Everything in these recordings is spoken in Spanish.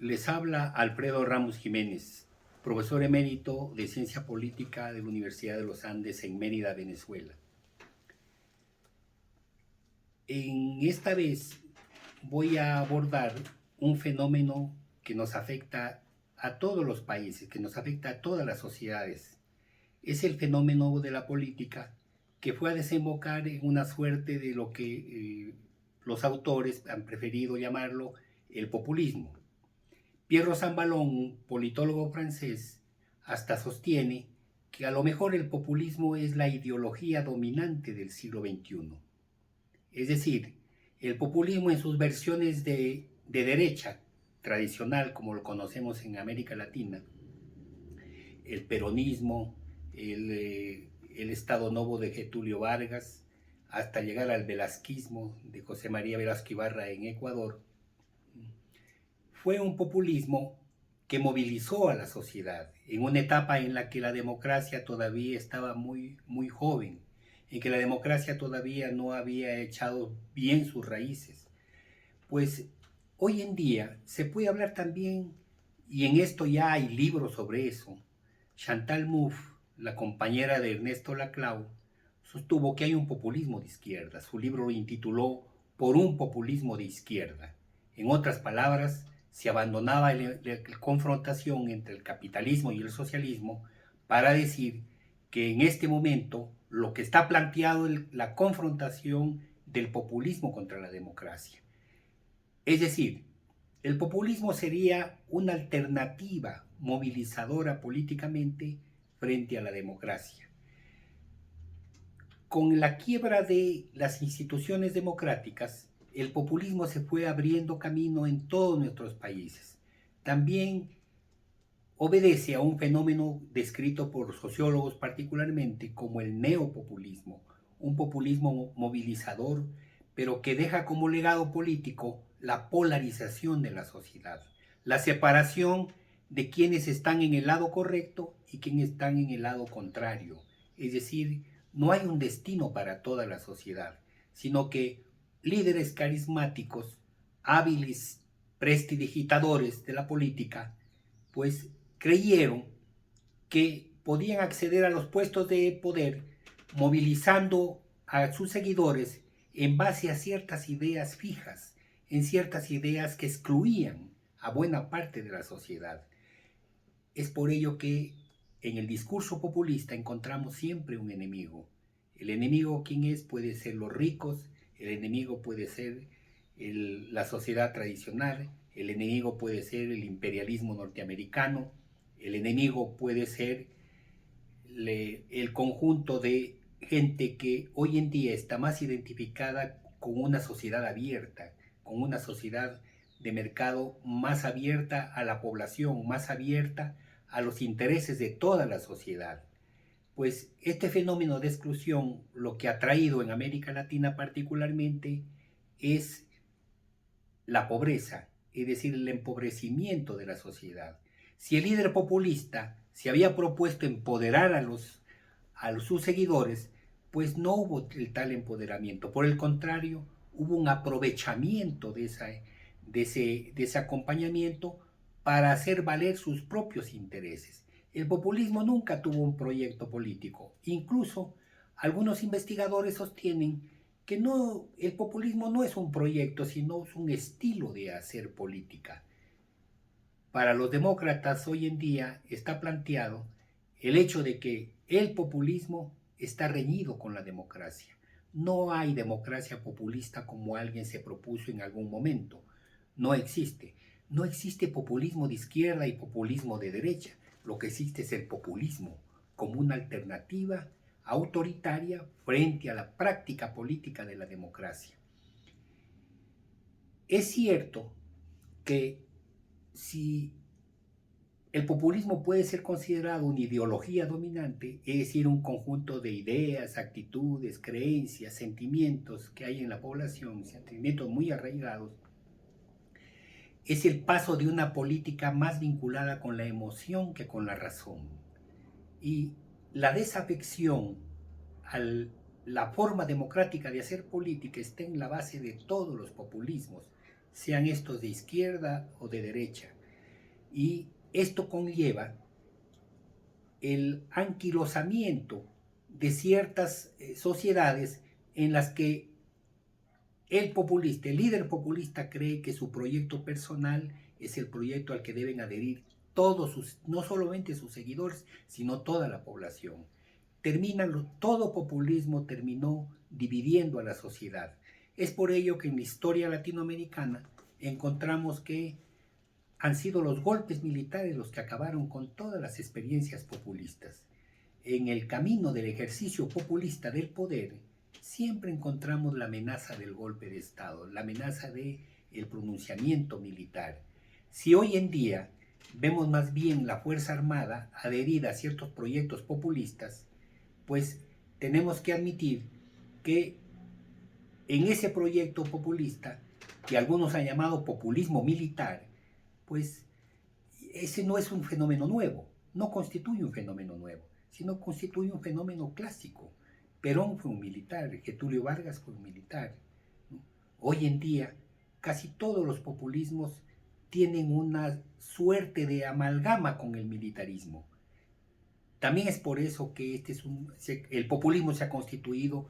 Les habla Alfredo Ramos Jiménez, profesor emérito de Ciencia Política de la Universidad de los Andes en Mérida, Venezuela. En esta vez voy a abordar un fenómeno que nos afecta a todos los países, que nos afecta a todas las sociedades. Es el fenómeno de la política que fue a desembocar en una suerte de lo que los autores han preferido llamarlo el populismo. Pierre Rosanvallon, un politólogo francés, hasta sostiene que a lo mejor el populismo es la ideología dominante del siglo XXI. Es decir, el populismo en sus versiones de derecha tradicional, como lo conocemos en América Latina, el peronismo, el Estado Novo de Getúlio Vargas, hasta llegar al velasquismo de José María Velasco Ibarra en Ecuador, fue un populismo que movilizó a la sociedad en una etapa en la que la democracia todavía estaba muy joven, en que la democracia todavía no había echado bien sus raíces. Pues hoy en día se puede hablar también, y en esto ya hay libros sobre eso. Chantal Mouffe, la compañera de Ernesto Laclau, sostuvo que hay un populismo de izquierda. Su libro lo intituló Por un populismo de izquierda. En otras palabras, se abandonaba la confrontación entre el capitalismo y el socialismo para decir que en este momento lo que está planteado es la confrontación del populismo contra la democracia. Es decir, el populismo sería una alternativa movilizadora políticamente frente a la democracia. Con la quiebra de las instituciones democráticas, el populismo se fue abriendo camino en todos nuestros países. También obedece a un fenómeno descrito por sociólogos particularmente como el neopopulismo, un populismo movilizador, pero que deja como legado político la polarización de la sociedad, la separación de quienes están en el lado correcto y quienes están en el lado contrario. Es decir, no hay un destino para toda la sociedad, sino que líderes carismáticos, hábiles prestidigitadores de la política, pues creyeron que podían acceder a los puestos de poder movilizando a sus seguidores en base a ciertas ideas fijas, en ciertas ideas que excluían a buena parte de la sociedad. Es por ello que en el discurso populista encontramos siempre un enemigo. El enemigo, ¿quién es? Puede ser los ricos, el enemigo puede ser la sociedad tradicional, el enemigo puede ser el imperialismo norteamericano, el enemigo puede ser el conjunto de gente que hoy en día está más identificada con una sociedad abierta, con una sociedad de mercado más abierta a la población, más abierta a los intereses de toda la sociedad. Pues este fenómeno de exclusión lo que ha traído en América Latina particularmente es la pobreza, es decir, el empobrecimiento de la sociedad. Si el líder populista se había propuesto empoderar a sus seguidores, pues no hubo el tal empoderamiento. Por el contrario, hubo un aprovechamiento de ese acompañamiento para hacer valer sus propios intereses. El populismo nunca tuvo un proyecto político. Incluso algunos investigadores sostienen que no, el populismo no es un proyecto, sino es un estilo de hacer política. Para los demócratas hoy en día está planteado el hecho de que el populismo está reñido con la democracia. No hay democracia populista como alguien se propuso en algún momento. No existe. No existe populismo de izquierda y populismo de derecha. Lo que existe es el populismo como una alternativa autoritaria frente a la práctica política de la democracia. Es cierto que si el populismo puede ser considerado una ideología dominante, es decir, un conjunto de ideas, actitudes, creencias, sentimientos que hay en la población, sentimientos muy arraigados, es el paso de una política más vinculada con la emoción que con la razón. Y la desafección a la forma democrática de hacer política está en la base de todos los populismos, sean estos de izquierda o de derecha. y esto conlleva el anquilosamiento de ciertas sociedades en las que el populista, el líder populista cree que su proyecto personal es el proyecto al que deben adherir todos sus, no solamente sus seguidores, sino toda la población. Todo populismo terminó dividiendo a la sociedad. Es por ello que en la historia latinoamericana encontramos que han sido los golpes militares los que acabaron con todas las experiencias populistas. En el camino del ejercicio populista del poder, siempre encontramos la amenaza del golpe de Estado, la amenaza del pronunciamiento militar. Si hoy en día vemos más bien la Fuerza Armada adherida a ciertos proyectos populistas, pues tenemos que admitir que en ese proyecto populista, que algunos han llamado populismo militar, pues ese no es un fenómeno nuevo, no constituye un fenómeno nuevo, sino constituye un fenómeno clásico. Perón fue un militar, Getúlio Vargas fue un militar, ¿no? Hoy en día casi todos los populismos tienen una suerte de amalgama con el militarismo. También es por eso que el populismo se ha constituido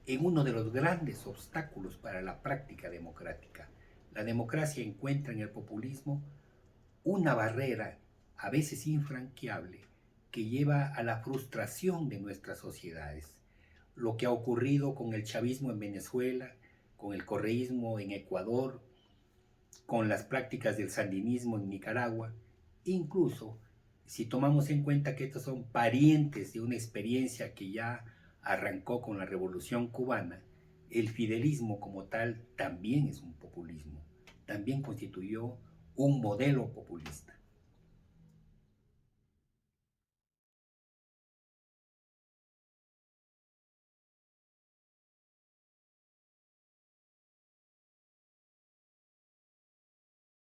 en uno de los grandes obstáculos para la práctica democrática. La democracia encuentra en el populismo una barrera, a veces infranqueable, que lleva a la frustración de nuestras sociedades. Lo que ha ocurrido con el chavismo en Venezuela, con el correísmo en Ecuador, con las prácticas del sandinismo en Nicaragua, incluso si tomamos en cuenta que estos son parientes de una experiencia que ya arrancó con la Revolución Cubana, el fidelismo como tal también es un populismo, también constituyó un modelo populista.